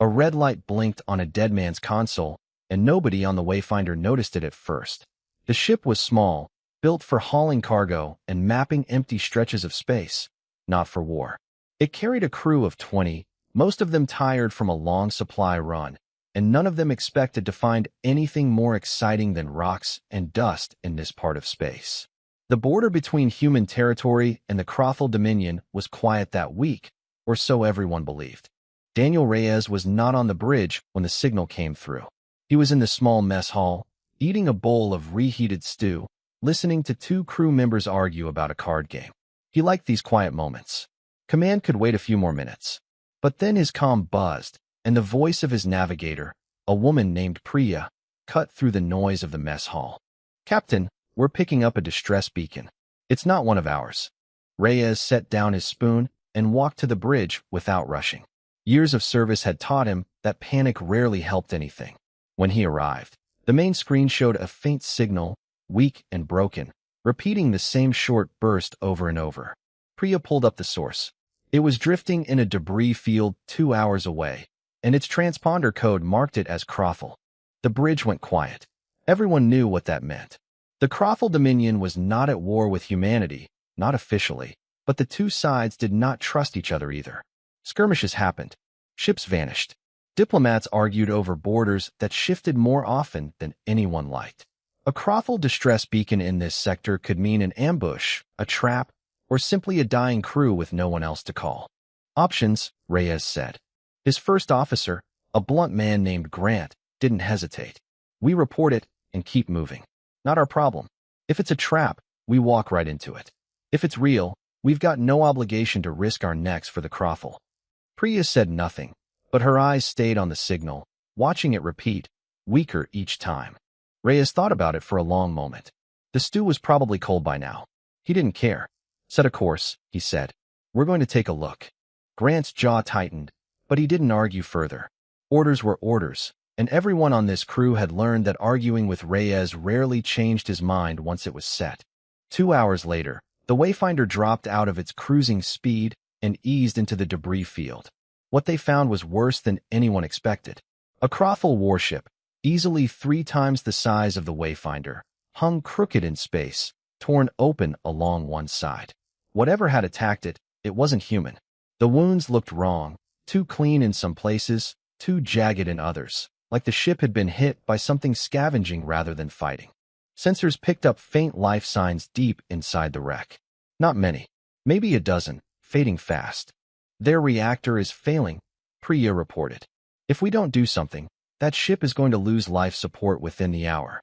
A red light blinked on a dead man's console, and nobody on the Wayfinder noticed it at first. The ship was small, built for hauling cargo and mapping empty stretches of space, not for war. It carried a crew of 20, most of them tired from a long supply run, and none of them expected to find anything more exciting than rocks and dust in this part of space. The border between human territory and the Crothal Dominion was quiet that week, or so everyone believed. Daniel Reyes was not on the bridge when the signal came through. He was in the small mess hall, eating a bowl of reheated stew, listening to two crew members argue about a card game. He liked these quiet moments. Command could wait a few more minutes. But then his comm buzzed, and the voice of his navigator, a woman named Priya, cut through the noise of the mess hall. "Captain, we're picking up a distress beacon. It's not one of ours." Reyes set down his spoon and walked to the bridge without rushing. Years of service had taught him that panic rarely helped anything. When he arrived, the main screen showed a faint signal, weak and broken, repeating the same short burst over and over. Priya pulled up the source. It was drifting in a debris field 2 hours away, and its transponder code marked it as Crothal. The bridge went quiet. Everyone knew what that meant. The Crothal Dominion was not at war with humanity, not officially, but the two sides did not trust each other either. Skirmishes happened. Ships vanished. Diplomats argued over borders that shifted more often than anyone liked. A Crothal distress beacon in this sector could mean an ambush, a trap, or simply a dying crew with no one else to call. "Options," Reyes said. His first officer, a blunt man named Grant, didn't hesitate. "We report it and keep moving. Not our problem. If it's a trap, we walk right into it. If it's real, we've got no obligation to risk our necks for the Crothal." Priya said nothing, but her eyes stayed on the signal, watching it repeat, weaker each time. Reyes thought about it for a long moment. The stew was probably cold by now. He didn't care. "Set a course," he said. "We're going to take a look." Grant's jaw tightened, but he didn't argue further. Orders were orders, and everyone on this crew had learned that arguing with Reyes rarely changed his mind once it was set. 2 hours later, the Wayfinder dropped out of its cruising speed and eased into the debris field. What they found was worse than anyone expected. A Crothal warship, easily 3 times the size of the Wayfinder, hung crooked in space, torn open along one side. Whatever had attacked it, it wasn't human. The wounds looked wrong, too clean in some places, too jagged in others, like the ship had been hit by something scavenging rather than fighting. Sensors picked up faint life signs deep inside the wreck. Not many, maybe a dozen, fading fast. "Their reactor is failing," Priya reported. "If we don't do something, that ship is going to lose life support within the hour."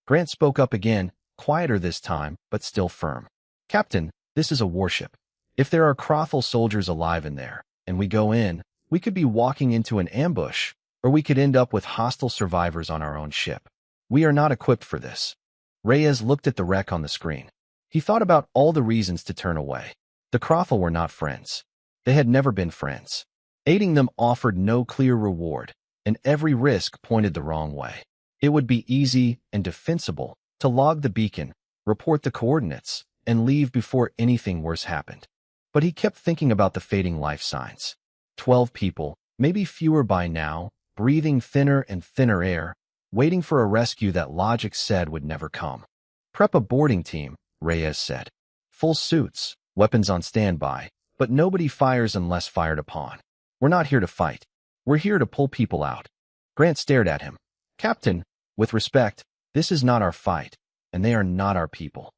Grant spoke up again, quieter this time, but still firm. "Captain, this is a warship. If there are Crothal soldiers alive in there, and we go in, we could be walking into an ambush, or we could end up with hostile survivors on our own ship. We are not equipped for this." Reyes looked at the wreck on the screen. He thought about all the reasons to turn away. The Crothal were not friends. They had never been friends. Aiding them offered no clear reward, and every risk pointed the wrong way. It would be easy and defensible to log the beacon, report the coordinates, and leave before anything worse happened. But he kept thinking about the fading life signs. 12 people, maybe fewer by now, breathing thinner and thinner air, waiting for a rescue that logic said would never come. "Prep a boarding team," Reyes said. "Full suits, weapons on standby, but nobody fires unless fired upon. We're not here to fight. We're here to pull people out." Grant stared at him. "Captain, with respect, this is not our fight, and they are not our people."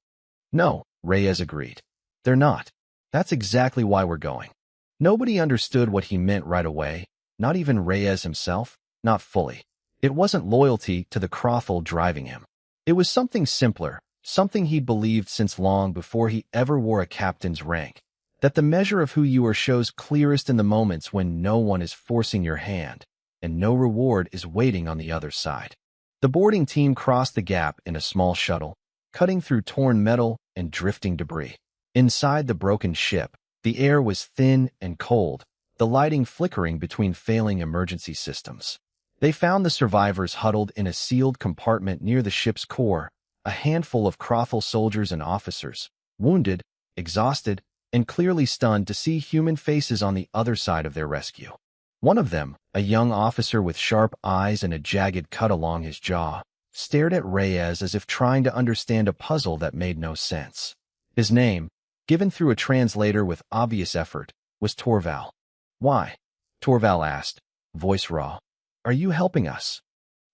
"No," Reyes agreed. "They're not. That's exactly why we're going." Nobody understood what he meant right away, not even Reyes himself, not fully. It wasn't loyalty to the Crothal driving him. It was something simpler, something he'd believed since long before he ever wore a captain's rank, that the measure of who you are shows clearest in the moments when no one is forcing your hand, and no reward is waiting on the other side. The boarding team crossed the gap in a small shuttle, cutting through torn metal and drifting debris. Inside the broken ship, the air was thin and cold, the lighting flickering between failing emergency systems. They found the survivors huddled in a sealed compartment near the ship's core, a handful of Crothal soldiers and officers, wounded, exhausted, and clearly stunned to see human faces on the other side of their rescue. One of them, a young officer with sharp eyes and a jagged cut along his jaw, stared at Reyes as if trying to understand a puzzle that made no sense. His name, given through a translator with obvious effort, was Torval. "Why?" Torval asked, voice raw. "Are you helping us?"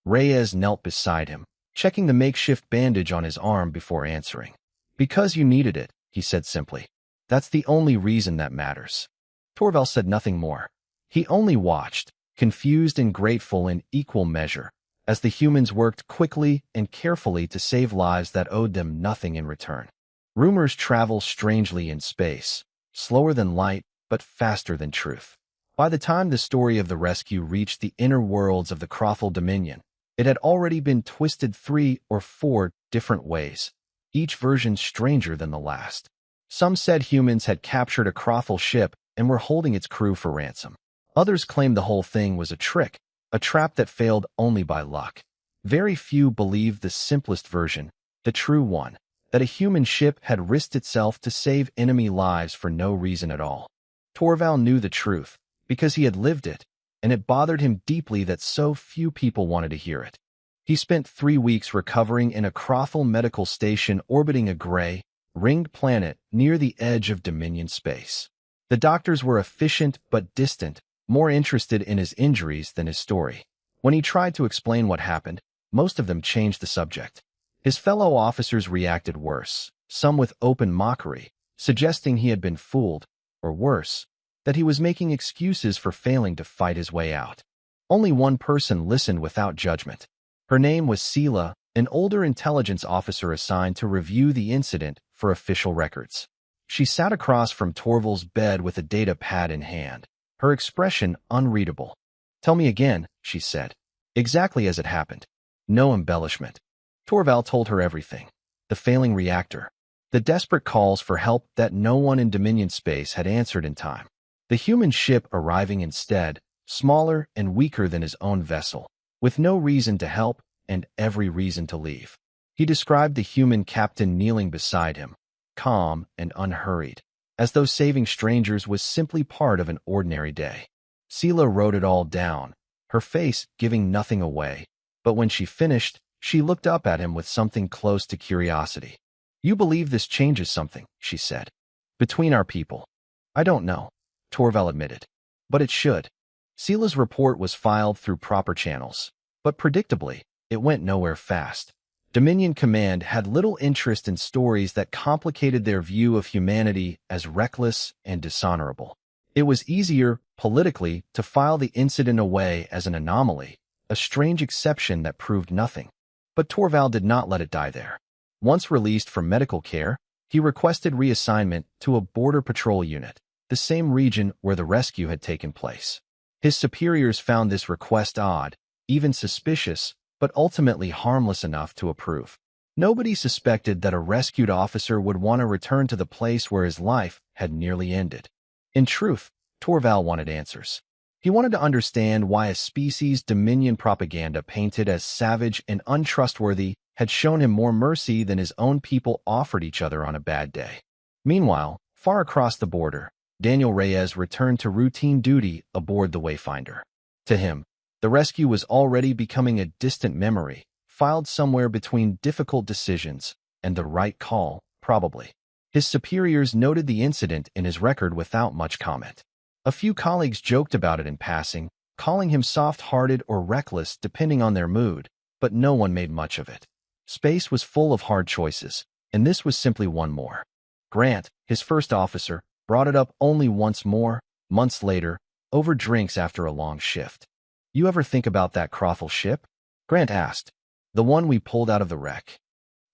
Reyes knelt beside him, checking the makeshift bandage on his arm before answering. "Because you needed it," he said simply. "That's the only reason that matters." Torval said nothing more. He only watched, confused and grateful in equal measure, as the humans worked quickly and carefully to save lives that owed them nothing in return. Rumors travel strangely in space, slower than light, but faster than truth. By the time the story of the rescue reached the inner worlds of the Crothel Dominion, it had already been twisted 3 or 4 different ways, each version stranger than the last. Some said humans had captured a Crothel ship and were holding its crew for ransom. Others claimed the whole thing was a trick, a trap that failed only by luck. Very few believed the simplest version, the true one, that a human ship had risked itself to save enemy lives for no reason at all. Torval knew the truth, because he had lived it, and it bothered him deeply that so few people wanted to hear it. He spent 3 weeks recovering in a Crothel medical station orbiting a gray, ringed planet near the edge of Dominion space. The doctors were efficient but distant, more interested in his injuries than his story. When he tried to explain what happened, most of them changed the subject. His fellow officers reacted worse, some with open mockery, suggesting he had been fooled, or worse, that he was making excuses for failing to fight his way out. Only one person listened without judgment. Her name was Sela, an older intelligence officer assigned to review the incident for official records. She sat across from Torval's bed with a data pad in hand, her expression unreadable. "Tell me again," she said. "Exactly as it happened. No embellishment." Torval told her everything. The failing reactor. The desperate calls for help that no one in Dominion space had answered in time. The human ship arriving instead, smaller and weaker than his own vessel, with no reason to help and every reason to leave. He described the human captain kneeling beside him, calm and unhurried, as though saving strangers was simply part of an ordinary day. Sela wrote it all down, her face giving nothing away, but when she finished, she looked up at him with something close to curiosity. "You believe this changes something," she said. "Between our people." "I don't know," Torval admitted. "But it should." Sela's report was filed through proper channels, but predictably, it went nowhere fast. Dominion Command had little interest in stories that complicated their view of humanity as reckless and dishonorable. It was easier, politically, to file the incident away as an anomaly, a strange exception that proved nothing. But Torval did not let it die there. Once released from medical care, he requested reassignment to a border patrol unit, the same region where the rescue had taken place. His superiors found this request odd, even suspicious, but ultimately harmless enough to approve. Nobody suspected that a rescued officer would want to return to the place where his life had nearly ended. In truth, Torval wanted answers. He wanted to understand why a species Dominion propaganda painted as savage and untrustworthy had shown him more mercy than his own people offered each other on a bad day. Meanwhile, far across the border, Daniel Reyes returned to routine duty aboard the Wayfinder. To him, the rescue was already becoming a distant memory, filed somewhere between difficult decisions and the right call, probably. His superiors noted the incident in his record without much comment. A few colleagues joked about it in passing, calling him soft-hearted or reckless depending on their mood, but no one made much of it. Space was full of hard choices, and this was simply one more. Grant, his first officer, brought it up only once more, months later, over drinks after a long shift. "You ever think about that Crothel ship?" Grant asked. "The one we pulled out of the wreck."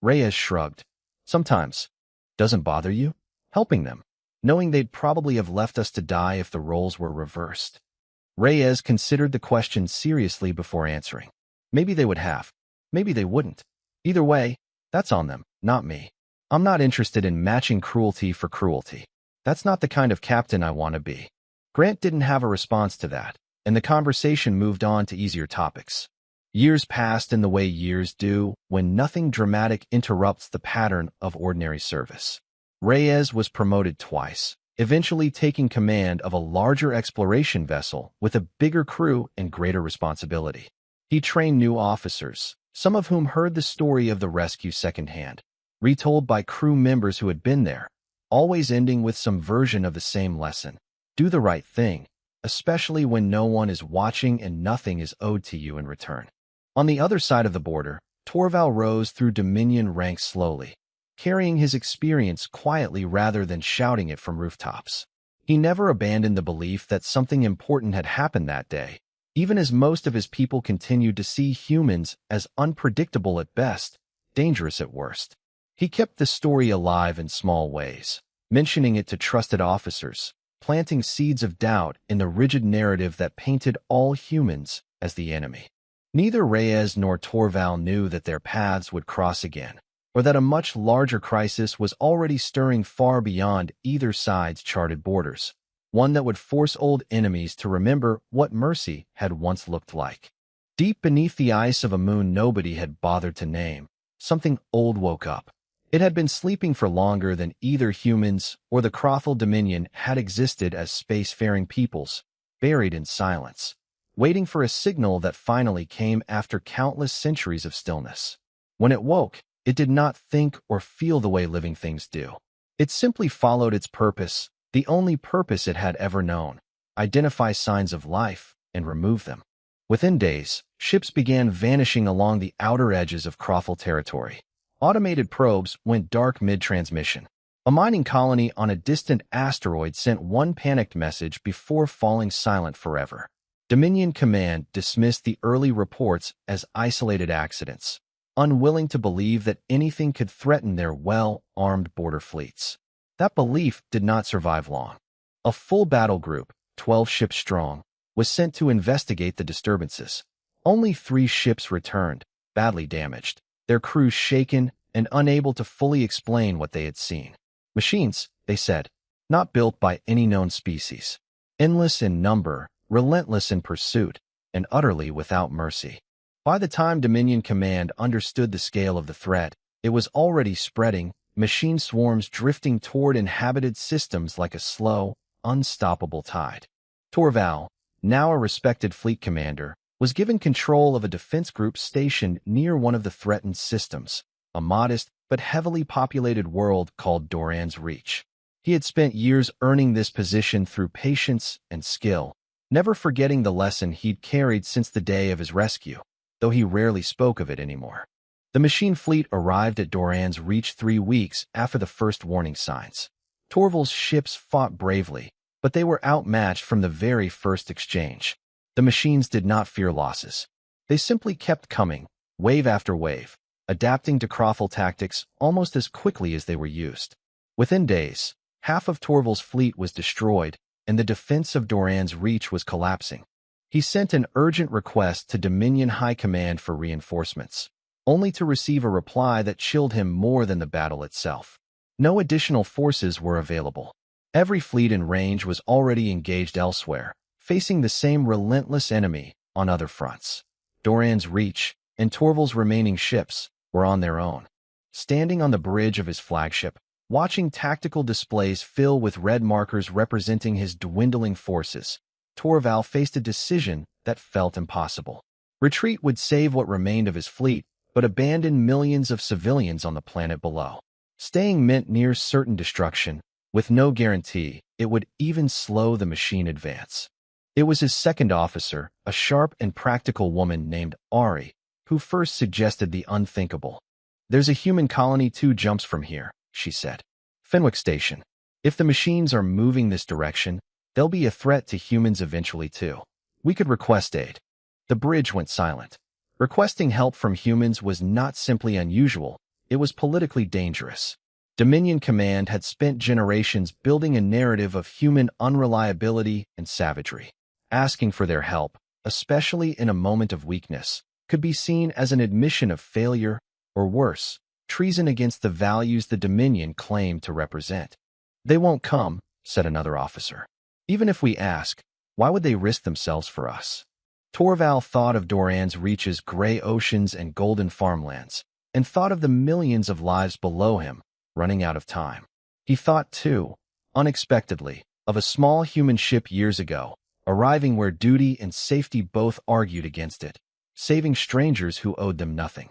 Reyes shrugged. "Sometimes. Doesn't bother you? Helping them, knowing they'd probably have left us to die if the roles were reversed." Reyes considered the question seriously before answering. Maybe they would have. Maybe they wouldn't. Either way, that's on them, not me. I'm not interested in matching cruelty for cruelty. That's not the kind of captain I want to be. Grant didn't have a response to that, and the conversation moved on to easier topics. Years passed in the way years do when nothing dramatic interrupts the pattern of ordinary service. Reyes was promoted twice, eventually taking command of a larger exploration vessel with a bigger crew and greater responsibility. He trained new officers, some of whom heard the story of the rescue secondhand, retold by crew members who had been there, always ending with some version of the same lesson. Do the right thing, especially when no one is watching and nothing is owed to you in return. On the other side of the border, Torval rose through Dominion ranks slowly, carrying his experience quietly rather than shouting it from rooftops. He never abandoned the belief that something important had happened that day, even as most of his people continued to see humans as unpredictable at best, dangerous at worst. He kept the story alive in small ways, mentioning it to trusted officers, planting seeds of doubt in the rigid narrative that painted all humans as the enemy. Neither Reyes nor Torval knew that their paths would cross again, or that a much larger crisis was already stirring far beyond either side's charted borders, one that would force old enemies to remember what mercy had once looked like. Deep beneath the ice of a moon nobody had bothered to name, something old woke up. It had been sleeping for longer than either humans or the Crothal Dominion had existed as spacefaring peoples, buried in silence, waiting for a signal that finally came after countless centuries of stillness. When it woke, it did not think or feel the way living things do. It simply followed its purpose, the only purpose it had ever known: identify signs of life and remove them. Within days, ships began vanishing along the outer edges of Crothal territory. Automated probes went dark mid-transmission. A mining colony on a distant asteroid sent one panicked message before falling silent forever. Dominion Command dismissed the early reports as isolated accidents, unwilling to believe that anything could threaten their well-armed border fleets. That belief did not survive long. A full battle group, 12 ships strong, was sent to investigate the disturbances. Only 3 ships returned, badly damaged, their crews shaken and unable to fully explain what they had seen. Machines, they said, not built by any known species. Endless in number, relentless in pursuit, and utterly without mercy. By the time Dominion Command understood the scale of the threat, it was already spreading, machine swarms drifting toward inhabited systems like a slow, unstoppable tide. Torval, now a respected fleet commander, was given control of a defense group stationed near one of the threatened systems, a modest but heavily populated world called Doran's Reach. He had spent years earning this position through patience and skill, never forgetting the lesson he'd carried since the day of his rescue, though he rarely spoke of it anymore. The machine fleet arrived at Doran's Reach 3 weeks after the first warning signs. Torval's ships fought bravely, but they were outmatched from the very first exchange. The machines did not fear losses. They simply kept coming, wave after wave, adapting to Crothal tactics almost as quickly as they were used. Within days, half of Torval's fleet was destroyed, and the defense of Doran's Reach was collapsing. He sent an urgent request to Dominion High Command for reinforcements, only to receive a reply that chilled him more than the battle itself. No additional forces were available. Every fleet in range was already engaged elsewhere, facing the same relentless enemy on other fronts. Doran's Reach and Torval's remaining ships were on their own. Standing on the bridge of his flagship, watching tactical displays fill with red markers representing his dwindling forces, Torval faced a decision that felt impossible. Retreat would save what remained of his fleet, but abandon millions of civilians on the planet below. Staying meant near certain destruction, with no guarantee it would even slow the machine advance. It was his second officer, a sharp and practical woman named Ari, who first suggested the unthinkable. "There's a human colony 2 jumps from here," she said. "Fenwick Station. If the machines are moving this direction, they'll be a threat to humans eventually too. We could request aid." The bridge went silent. Requesting help from humans was not simply unusual, it was politically dangerous. Dominion Command had spent generations building a narrative of human unreliability and savagery. Asking for their help, especially in a moment of weakness, could be seen as an admission of failure, or worse, treason against the values the Dominion claimed to represent. "They won't come," said another officer. "Even if we ask, why would they risk themselves for us?" Torval thought of Doran's Reach's gray oceans and golden farmlands, and thought of the millions of lives below him, running out of time. He thought, too, unexpectedly, of a small human ship years ago, arriving where duty and safety both argued against it, saving strangers who owed them nothing.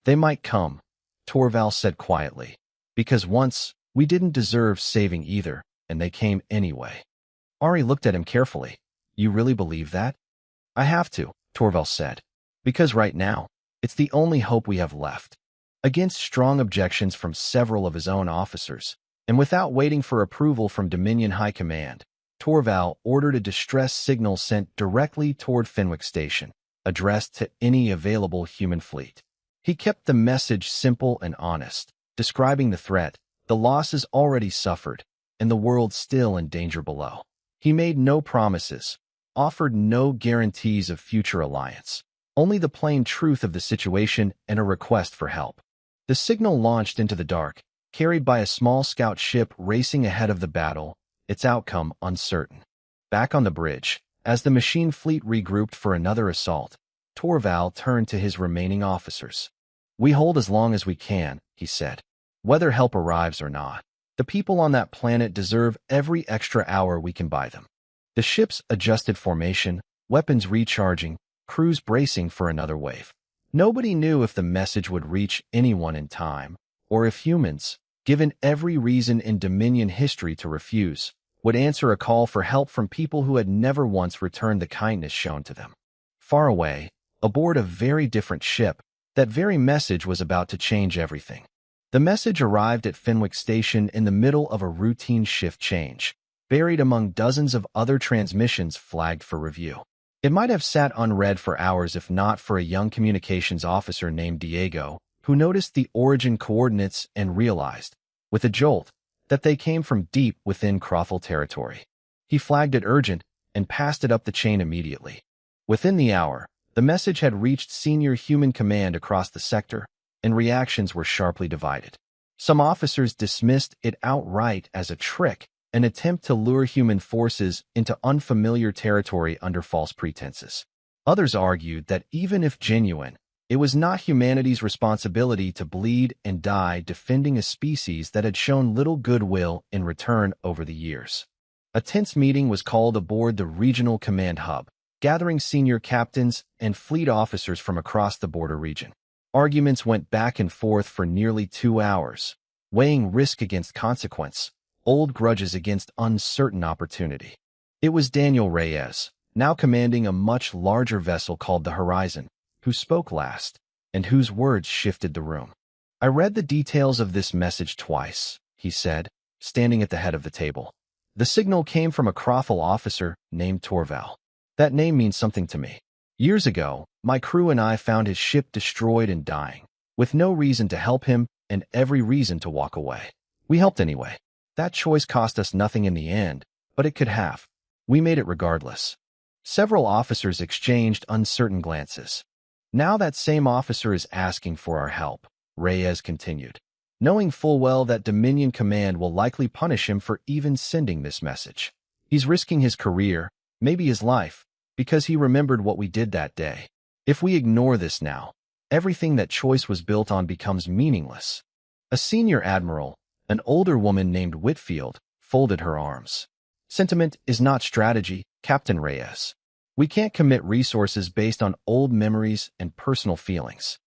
They might come, Torval said quietly, because once we didn't deserve saving either, and they came anyway. Ari looked at him carefully. You really believe that? I have to, Torval said, because right now, it's the only hope we have left. Against strong objections from several of his own officers, and without waiting for approval from Dominion High Command, Torval ordered a distress signal sent directly toward Fenwick Station, addressed to any available human fleet. He kept the message simple and honest, describing the threat, the losses already suffered, and the world still in danger below. He made no promises, offered no guarantees of future alliance, only the plain truth of the situation and a request for help. The signal launched into the dark, carried by a small scout ship racing ahead of the battle, its outcome uncertain. Back on the bridge, as the machine fleet regrouped for another assault, Torval turned to his remaining officers. We hold as long as we can, he said. Whether help arrives or not, the people on that planet deserve every extra hour we can buy them. The ships adjusted formation, weapons recharging, crews bracing for another wave. Nobody knew if the message would reach anyone in time, or if humans, given every reason in Dominion history to refuse, would answer a call for help from people who had never once returned the kindness shown to them. Far away, aboard a very different ship, that very message was about to change everything. The message arrived at Fenwick Station in the middle of a routine shift change, buried among dozens of other transmissions flagged for review. It might have sat unread for hours if not for a young communications officer named Diego, who noticed the origin coordinates and realized, with a jolt, that they came from deep within Crothel territory. He flagged it urgent and passed it up the chain immediately. Within the hour, the message had reached senior human command across the sector, and reactions were sharply divided. Some officers dismissed it outright as a trick, an attempt to lure human forces into unfamiliar territory under false pretenses. Others argued that even if genuine, it was not humanity's responsibility to bleed and die defending a species that had shown little goodwill in return over the years. A tense meeting was called aboard the regional command hub, gathering senior captains and fleet officers from across the border region. Arguments went back and forth for nearly 2 hours, weighing risk against consequence, old grudges against uncertain opportunity. It was Daniel Reyes, now commanding a much larger vessel called the Horizon, who spoke last, and whose words shifted the room. I read the details of this message twice, he said, standing at the head of the table. The signal came from a Crothel officer named Torval. That name means something to me. Years ago, my crew and I found his ship destroyed and dying, with no reason to help him and every reason to walk away. We helped anyway. That choice cost us nothing in the end, but it could have. We made it regardless. Several officers exchanged uncertain glances. Now that same officer is asking for our help, Reyes continued, knowing full well that Dominion Command will likely punish him for even sending this message. He's risking his career, maybe his life, because he remembered what we did that day. If we ignore this now, everything that choice was built on becomes meaningless. A senior admiral, an older woman named Whitfield, folded her arms. Sentiment is not strategy, Captain Reyes. We can't commit resources based on old memories and personal feelings.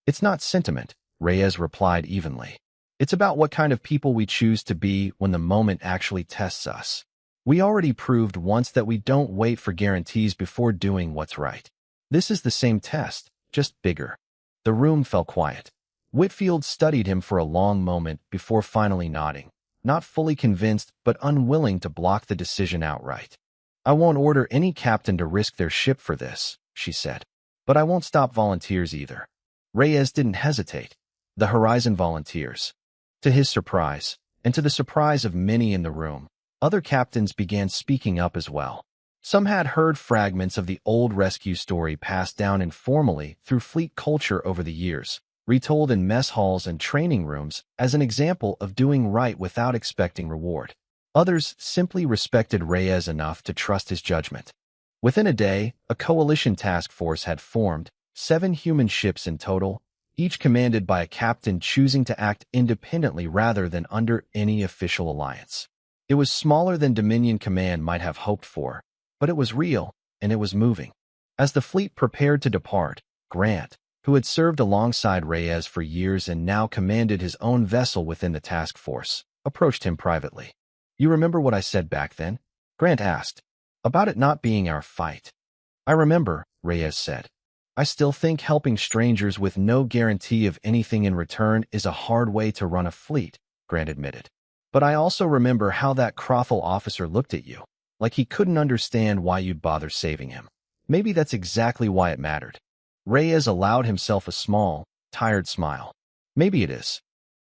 It's not sentiment, Reyes replied evenly. It's about what kind of people we choose to be when the moment actually tests us. We already proved once that we don't wait for guarantees before doing what's right. This is the same test, just bigger. The room fell quiet. Whitfield studied him for a long moment before finally nodding, not fully convinced but unwilling to block the decision outright. I won't order any captain to risk their ship for this, she said. But I won't stop volunteers either. Reyes didn't hesitate. The Horizon volunteers. To his surprise, and to the surprise of many in the room, other captains began speaking up as well. Some had heard fragments of the old rescue story passed down informally through fleet culture over the years, retold in mess halls and training rooms as an example of doing right without expecting reward. Others simply respected Reyes enough to trust his judgment. Within a day, a coalition task force had formed, 7 human ships in total, each commanded by a captain choosing to act independently rather than under any official alliance. It was smaller than Dominion Command might have hoped for, but it was real, and it was moving. As the fleet prepared to depart, Grant, who had served alongside Reyes for years and now commanded his own vessel within the task force, approached him privately. "You remember what I said back then?" Grant asked. "About it not being our fight." "I remember," Reyes said. "I still think helping strangers with no guarantee of anything in return is a hard way to run a fleet," Grant admitted. "But I also remember how that Crothall officer looked at you, like he couldn't understand why you'd bother saving him. Maybe that's exactly why it mattered." Reyes allowed himself a small, tired smile. "Maybe it is."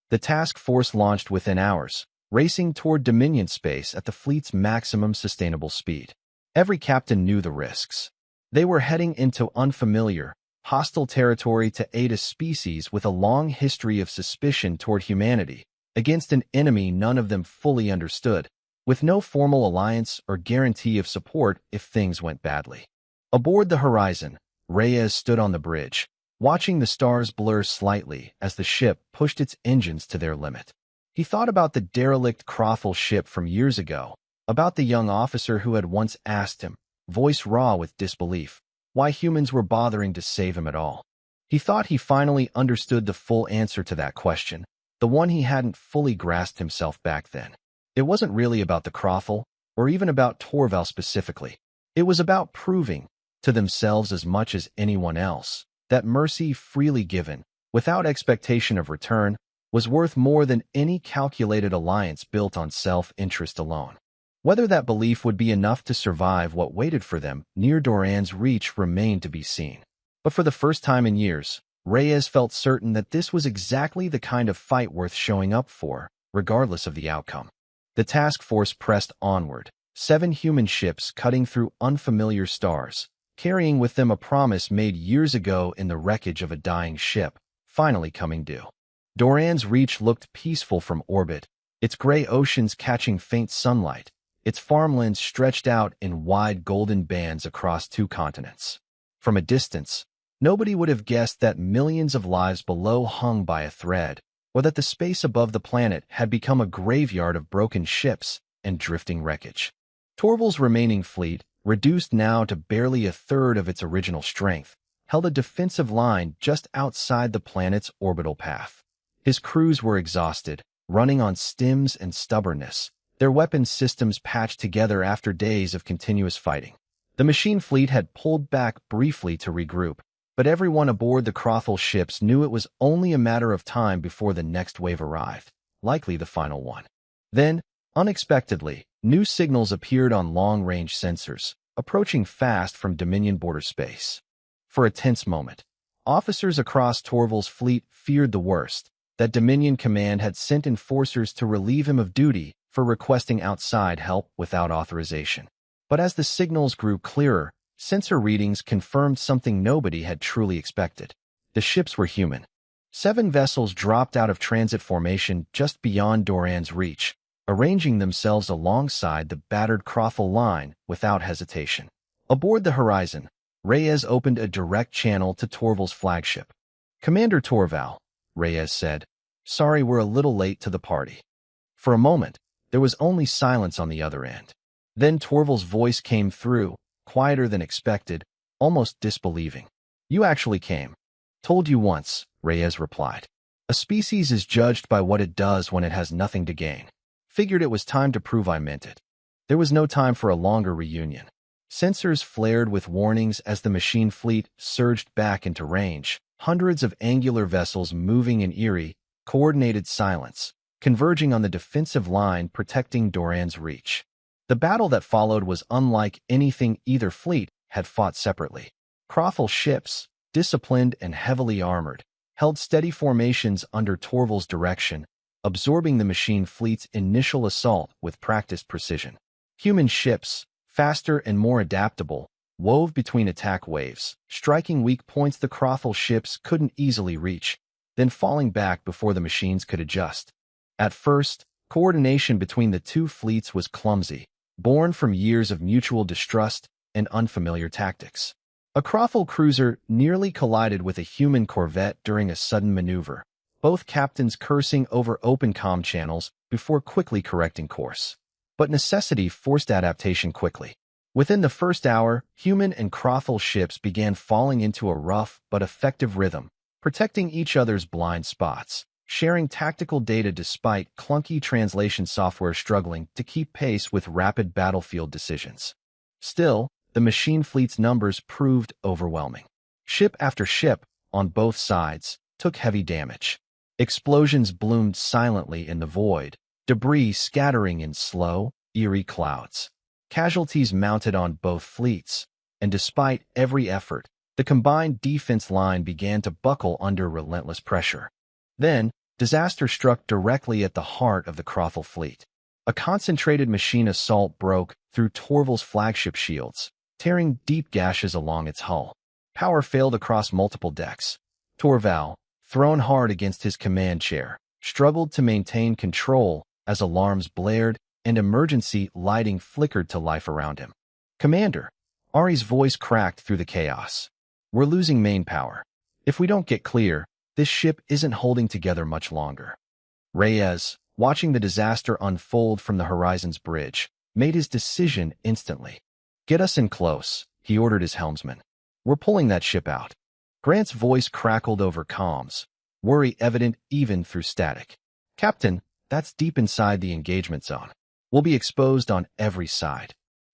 The task force launched within hours, racing toward Dominion space at the fleet's maximum sustainable speed. Every captain knew the risks. They were heading into unfamiliar, hostile territory to aid a species with a long history of suspicion toward humanity, against an enemy none of them fully understood, with no formal alliance or guarantee of support if things went badly. Aboard the Horizon, Reyes stood on the bridge, watching the stars blur slightly as the ship pushed its engines to their limit. He thought about the derelict Crothall ship from years ago, about the young officer who had once asked him, voice raw with disbelief, why humans were bothering to save him at all. He thought he finally understood the full answer to that question, the one he hadn't fully grasped himself back then. It wasn't really about the Crothall, or even about Torval specifically. It was about proving, to themselves as much as anyone else, that mercy freely given, without expectation of return, was worth more than any calculated alliance built on self-interest alone. Whether that belief would be enough to survive what waited for them near Doran's reach remained to be seen. But for the first time in years, Reyes felt certain that this was exactly the kind of fight worth showing up for, regardless of the outcome. The task force pressed onward, 7 human ships cutting through unfamiliar stars, carrying with them a promise made years ago in the wreckage of a dying ship, finally coming due. Doran's reach looked peaceful from orbit, its gray oceans catching faint sunlight, its farmlands stretched out in wide golden bands across 2 continents. From a distance, nobody would have guessed that millions of lives below hung by a thread, or that the space above the planet had become a graveyard of broken ships and drifting wreckage. Torval's remaining fleet, reduced now to barely a third of its original strength, held a defensive line just outside the planet's orbital path. His crews were exhausted, running on stims and stubbornness, their weapons systems patched together after days of continuous fighting. The machine fleet had pulled back briefly to regroup, but everyone aboard the Crothall ships knew it was only a matter of time before the next wave arrived, likely the final one. Then, unexpectedly, new signals appeared on long-range sensors, approaching fast from Dominion border space. For a tense moment, officers across Torval's fleet feared the worst, that Dominion Command had sent enforcers to relieve him of duty for requesting outside help without authorization. But as the signals grew clearer, sensor readings confirmed something nobody had truly expected. The ships were human. 7 vessels dropped out of transit formation just beyond Doran's reach, arranging themselves alongside the battered Crothall line without hesitation. Aboard the Horizon, Reyes opened a direct channel to Torval's flagship. "Commander Torval," Reyes said, "sorry we're a little late to the party." For a moment, there was only silence on the other end. Then Torval's voice came through, quieter than expected, almost disbelieving. "You actually came." "Told you once," Reyes replied. "A species is judged by what it does when it has nothing to gain. Figured it was time to prove I meant it." There was no time for a longer reunion. Sensors flared with warnings as the machine fleet surged back into range, hundreds of angular vessels moving in eerie, coordinated silence, converging on the defensive line protecting Doran's reach. The battle that followed was unlike anything either fleet had fought separately. Crothall ships, disciplined and heavily armored, held steady formations under Torval's direction, absorbing the machine fleet's initial assault with practiced precision. Human ships, faster and more adaptable, wove between attack waves, striking weak points the Crothall ships couldn't easily reach, then falling back before the machines could adjust. At first, coordination between the 2 fleets was clumsy, born from years of mutual distrust and unfamiliar tactics. A Crothall cruiser nearly collided with a human corvette during a sudden maneuver, both captains cursing over open comm channels before quickly correcting course. But necessity forced adaptation quickly. Within the first hour, human and Crothal ships began falling into a rough but effective rhythm, protecting each other's blind spots, sharing tactical data despite clunky translation software struggling to keep pace with rapid battlefield decisions. Still, the machine fleet's numbers proved overwhelming. Ship after ship, on both sides, took heavy damage. Explosions bloomed silently in the void, debris scattering in slow, eerie clouds. Casualties mounted on both fleets, and despite every effort, the combined defense line began to buckle under relentless pressure. Then, disaster struck directly at the heart of the Crothal fleet. A concentrated machine assault broke through Torval's flagship shields, tearing deep gashes along its hull. Power failed across multiple decks. Torval, thrown hard against his command chair, struggled to maintain control as alarms blared and emergency lighting flickered to life around him. "Commander," Ari's voice cracked through the chaos. "We're losing main power. If we don't get clear, this ship isn't holding together much longer." Reyes, watching the disaster unfold from the horizon's bridge, made his decision instantly. "Get us in close," he ordered his helmsman. "We're pulling that ship out." Grant's voice crackled over comms, worry evident even through static. "Captain, that's deep inside the engagement zone. We'll be exposed on every side."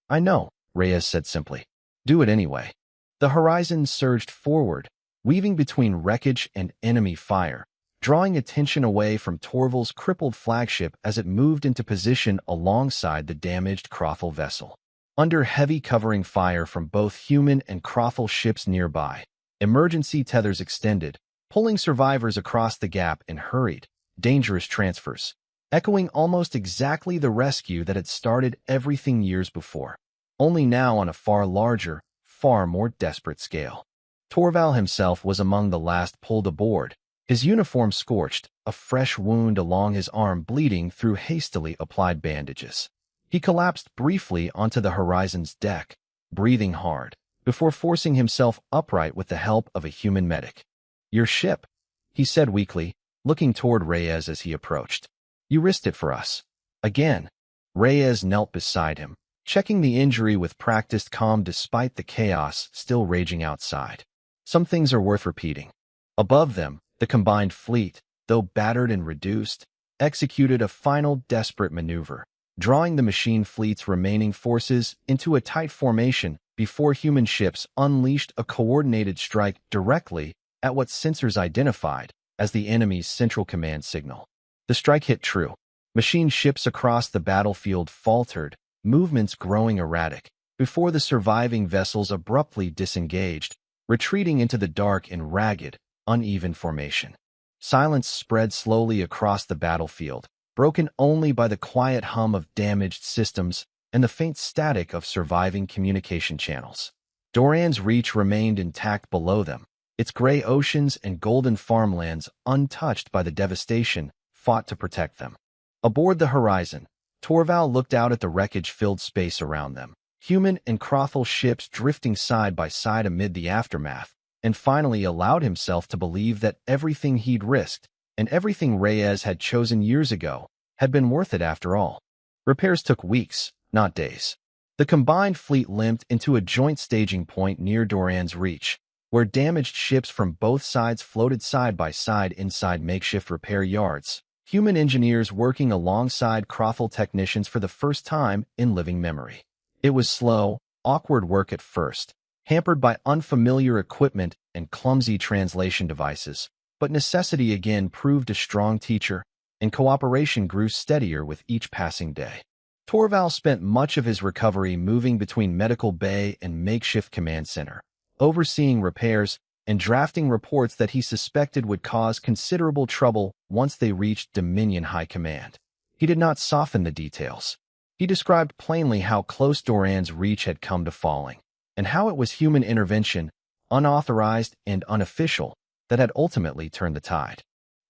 "I know," Reyes said simply. "Do it anyway." The horizon surged forward, weaving between wreckage and enemy fire, drawing attention away from Torval's crippled flagship as it moved into position alongside the damaged Crothal vessel. Under heavy covering fire from both human and Crothal ships nearby, emergency tethers extended, pulling survivors across the gap in hurried, dangerous transfers, echoing almost exactly the rescue that had started everything years before, only now on a far larger, far more desperate scale. Torval himself was among the last pulled aboard, his uniform scorched, a fresh wound along his arm bleeding through hastily applied bandages. He collapsed briefly onto the horizon's deck, breathing hard, before forcing himself upright with the help of a human medic. "Your ship," he said weakly, looking toward Reyes as he approached. "You risked it for us." Again, Reyes knelt beside him, checking the injury with practiced calm despite the chaos still raging outside. Some things are worth repeating. Above them, the combined fleet, though battered and reduced, executed a final desperate maneuver, drawing the machine fleet's remaining forces into a tight formation before human ships unleashed a coordinated strike directly at what sensors identified as the enemy's central command signal. The strike hit true. Machine ships across the battlefield faltered, movements growing erratic, before the surviving vessels abruptly disengaged, retreating into the dark in ragged, uneven formation. Silence spread slowly across the battlefield, broken only by the quiet hum of damaged systems and the faint static of surviving communication channels. Doran's reach remained intact below them, its gray oceans and golden farmlands untouched by the devastation fought to protect them. Aboard the horizon, Torval looked out at the wreckage-filled space around them, human and Crothal ships drifting side by side amid the aftermath, and finally allowed himself to believe that everything he'd risked and everything Reyes had chosen years ago had been worth it after all. Repairs took weeks, not days. The combined fleet limped into a joint staging point near Doran's reach, where damaged ships from both sides floated side by side inside makeshift repair yards, human engineers working alongside Crothal technicians for the first time in living memory. It was slow, awkward work at first, hampered by unfamiliar equipment and clumsy translation devices, but necessity again proved a strong teacher, and cooperation grew steadier with each passing day. Torval spent much of his recovery moving between medical bay and makeshift command center, overseeing repairs and drafting reports that he suspected would cause considerable trouble once they reached Dominion High Command. He did not soften the details. He described plainly how close Doran's reach had come to falling, and how it was human intervention, unauthorized and unofficial, that had ultimately turned the tide.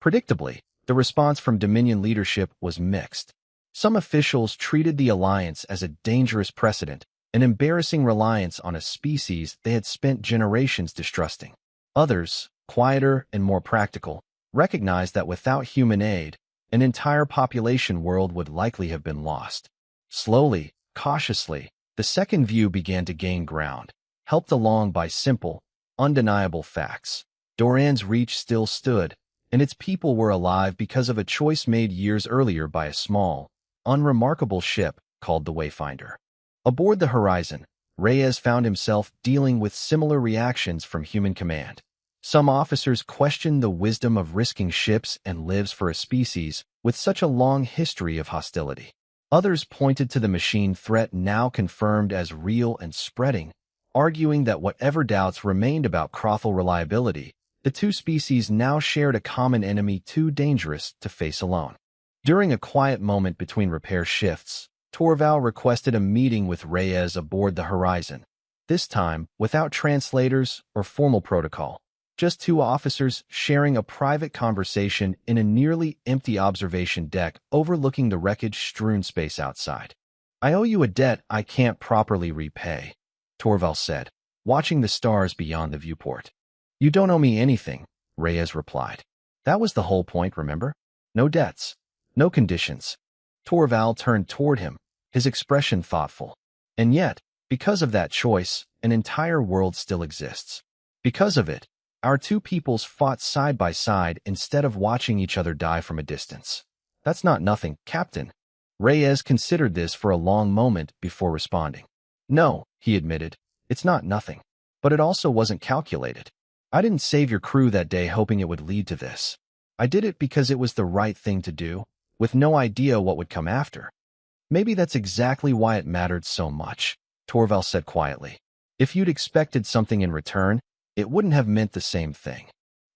Predictably, the response from Dominion leadership was mixed. Some officials treated the alliance as a dangerous precedent, an embarrassing reliance on a species they had spent generations distrusting. Others, quieter and more practical, recognized that without human aid, an entire population world would likely have been lost. Slowly, cautiously, the second view began to gain ground, helped along by simple, undeniable facts. Doran's Reach still stood, and its people were alive because of a choice made years earlier by a small, unremarkable ship called the Wayfinder. Aboard the Horizon, Reyes found himself dealing with similar reactions from human command. Some officers questioned the wisdom of risking ships and lives for a species with such a long history of hostility. Others pointed to the machine threat now confirmed as real and spreading, arguing that whatever doubts remained about Crothel reliability, the two species now shared a common enemy too dangerous to face alone. During a quiet moment between repair shifts, Torval requested a meeting with Reyes aboard the Horizon, this time without translators or formal protocol. Just two officers sharing a private conversation in a nearly empty observation deck overlooking the wreckage-strewn space outside. "I owe you a debt I can't properly repay," Torval said, watching the stars beyond the viewport. "You don't owe me anything," Reyes replied. "That was the whole point, remember? No debts, no conditions." Torval turned toward him, his expression thoughtful. "And yet, because of that choice, an entire world still exists. Because of it, our two peoples fought side by side instead of watching each other die from a distance. That's not nothing, Captain." Reyes considered this for a long moment before responding. "No," he admitted, "it's not nothing. But it also wasn't calculated. I didn't save your crew that day hoping it would lead to this. I did it because it was the right thing to do, with no idea what would come after." "Maybe that's exactly why it mattered so much," Torval said quietly. "If you'd expected something in return, it wouldn't have meant the same thing."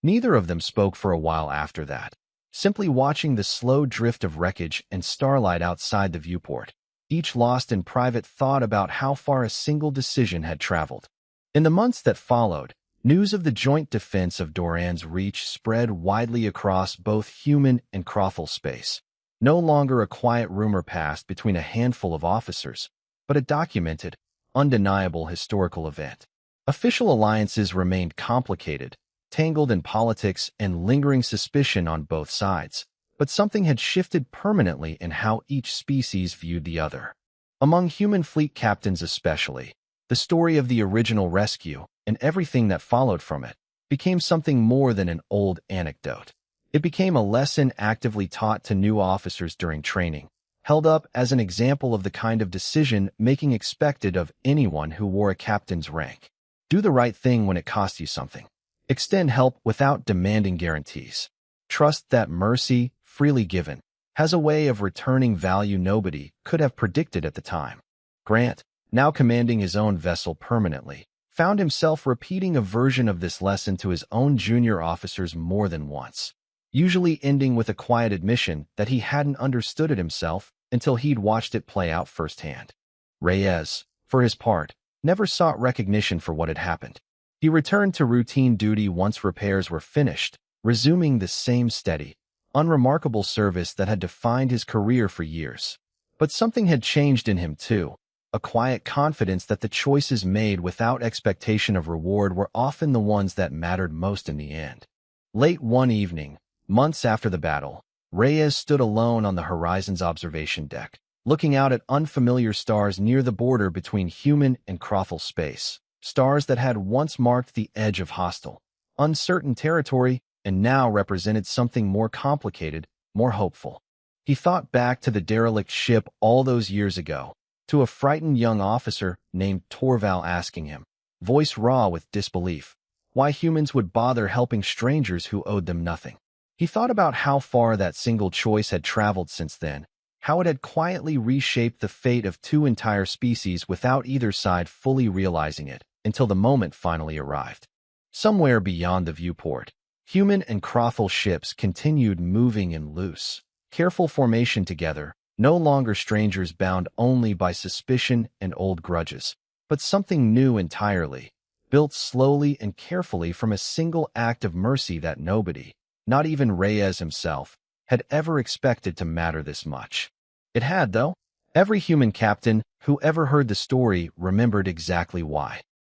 Neither of them spoke for a while after that, simply watching the slow drift of wreckage and starlight outside the viewport, each lost in private thought about how far a single decision had traveled. In the months that followed, news of the joint defense of Doran's Reach spread widely across both human and Crothel space. No longer a quiet rumor passed between a handful of officers, but a documented, undeniable historical event. Official alliances remained complicated, tangled in politics and lingering suspicion on both sides, but something had shifted permanently in how each species viewed the other. Among human fleet captains especially, the story of the original rescue, and everything that followed from it, became something more than an old anecdote. It became a lesson actively taught to new officers during training, held up as an example of the kind of decision-making expected of anyone who wore a captain's rank. Do the right thing when it costs you something. Extend help without demanding guarantees. Trust that mercy, freely given, has a way of returning value nobody could have predicted at the time. Grant, now commanding his own vessel permanently, found himself repeating a version of this lesson to his own junior officers more than once, usually ending with a quiet admission that he hadn't understood it himself until he'd watched it play out firsthand. Reyes, for his part, never sought recognition for what had happened. He returned to routine duty once repairs were finished, resuming the same steady, unremarkable service that had defined his career for years. But something had changed in him too, a quiet confidence that the choices made without expectation of reward were often the ones that mattered most in the end. Late one evening, months after the battle, Reyes stood alone on the Horizon's observation deck, looking out at unfamiliar stars near the border between human and Crothel space, stars that had once marked the edge of hostile, uncertain territory and now represented something more complicated, more hopeful. He thought back to the derelict ship all those years ago, to a frightened young officer named Torval asking him, voice raw with disbelief, why humans would bother helping strangers who owed them nothing. He thought about how far that single choice had traveled since then, how it had quietly reshaped the fate of two entire species without either side fully realizing it, until the moment finally arrived. Somewhere beyond the viewport, human and Crothel ships continued moving in loose, careful formation together, no longer strangers bound only by suspicion and old grudges, but something new entirely, built slowly and carefully from a single act of mercy that nobody, not even Reyes himself, had ever expected to matter this much. It had, though. Every human captain who ever heard the story remembered exactly why.